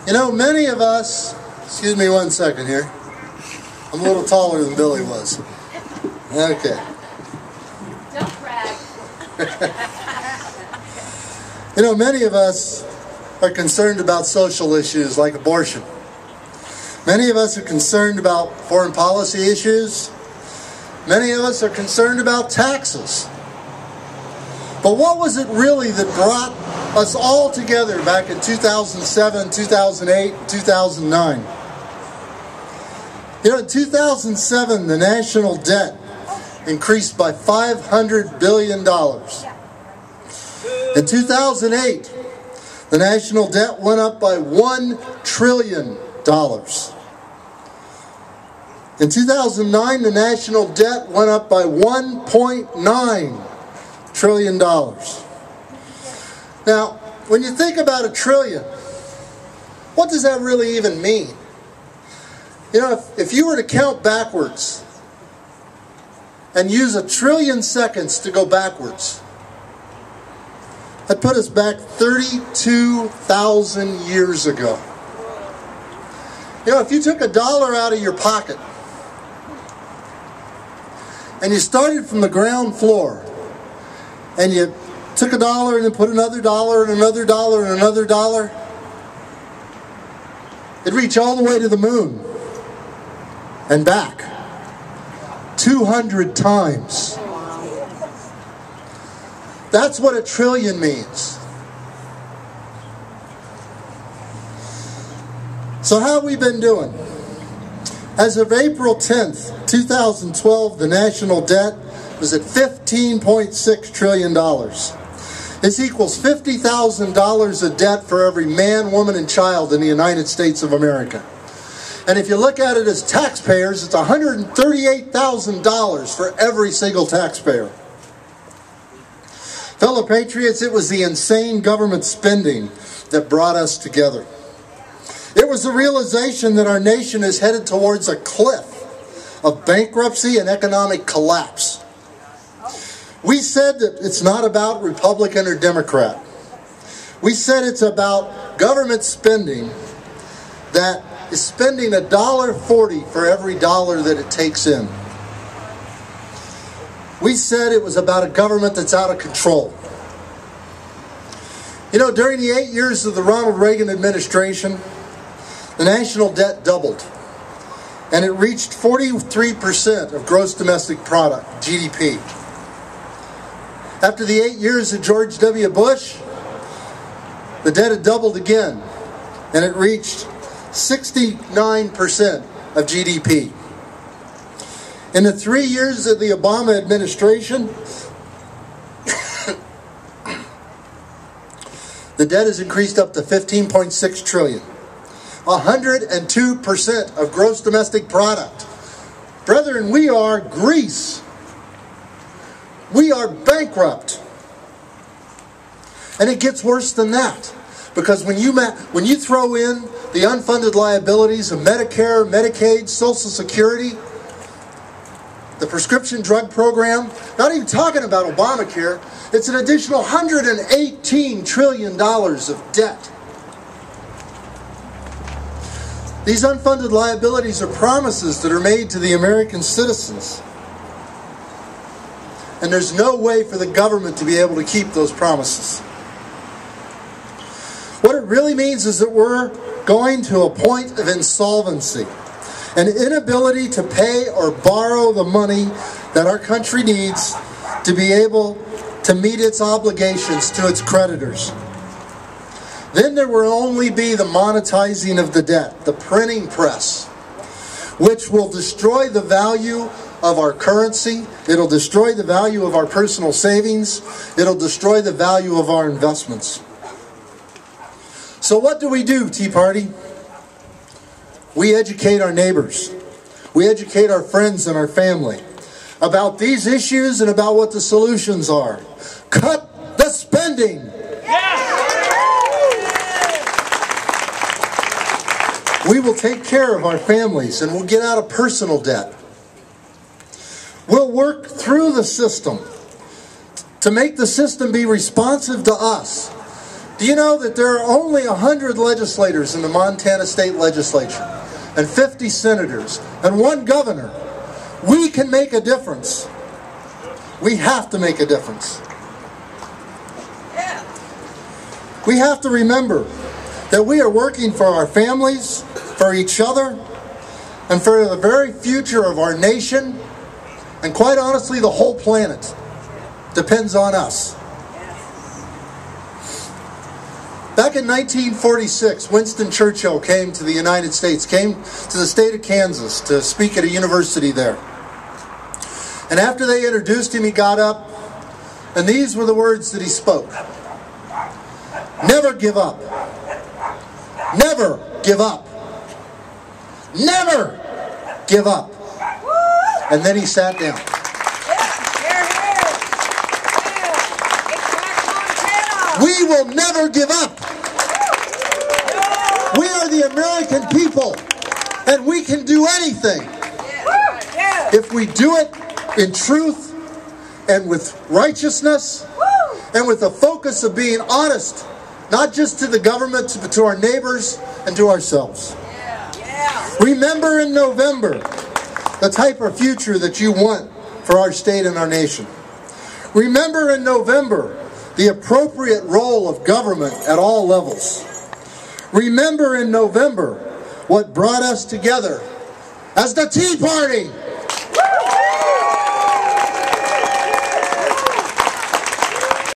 You know, many of us, excuse me one second here. I'm a little taller than Billy was. Okay. Don't brag. You know, many of us are concerned about social issues like abortion. Many of us are concerned about foreign policy issues. Many of us are concerned about taxes. But what was it really that brought us all together back in 2007, 2008, 2009? You know, in 2007, the national debt increased by $500 billion. In 2008, the national debt went up by $1 trillion. In 2009, the national debt went up by $1.9 trillion. Now, when you think about $1 trillion, what does that really even mean? You know, if you were to count backwards and use 1 trillion seconds to go backwards, that put us back 32,000 years ago. You know, if you took $1 out of your pocket and you started from the ground floor and you took $1 and then put another $1 and another $1 and another $1, it'd reach all the way to the moon and back 200 times. That's what $1 trillion means. So how have we been doing? As of April 10th, 2012, the national debt was at $15.6 trillion. This equals $50,000 of debt for every man, woman, and child in the United States of America. And if you look at it as taxpayers, it's $138,000 for every single taxpayer. Fellow patriots, it was the insane government spending that brought us together. It was the realization that our nation is headed towards a cliff of bankruptcy and economic collapse. We said that it's not about Republican or Democrat. We said it's about government spending that is spending $1.40 for every dollar that it takes in. We said it was about a government that's out of control. You know, during the 8 years of the Ronald Reagan administration, the national debt doubled, and it reached 43% of gross domestic product, GDP. After the 8 years of George W. Bush, the debt had doubled again, and it reached 69% of GDP. In the 3 years of the Obama administration, the debt has increased up to $15.6 trillion. 102% of gross domestic product. Brethren, we are Greece. We are bankrupt. And it gets worse than that. Because when you throw in the unfunded liabilities of Medicare, Medicaid, Social Security, the prescription drug program, not even talking about Obamacare, it's an additional $118 trillion of debt. These unfunded liabilities are promises that are made to the American citizens. And there's no way for the government to be able to keep those promises. What it really means is that we're going to a point of insolvency. An inability to pay or borrow the money that our country needs to be able to meet its obligations to its creditors. Then there will only be the monetizing of the debt, the printing press, which will destroy the value of our currency. It'll destroy the value of our personal savings. It'll destroy the value of our investments. So what do, Tea Party? We educate our neighbors. We educate our friends and our family about these issues and about what the solutions are. Cut the spending. We will take care of our families and we'll get out of personal debt. We'll work through the system to make the system be responsive to us. Do you know that there are only 100 legislators in the Montana State Legislature and 50 senators and 1 governor? We can make a difference. We have to make a difference. We have to remember that we are working for our families, for each other, and for the very future of our nation, and quite honestly, the whole planet depends on us. Back in 1946, Winston Churchill came to the United States, came to the state of Kansas to speak at a university there. And after they introduced him, he got up, and these were the words that he spoke. Never give up. Never give up. Never give up. And then he sat down. We will never give up. We are the American people, and we can do anything if we do it in truth and with righteousness and with the focus of being honest, not just to the government, but to our neighbors and to ourselves. Remember in November the type of future that you want for our state and our nation. Remember in November the appropriate role of government at all levels. Remember in November what brought us together as the Tea Party.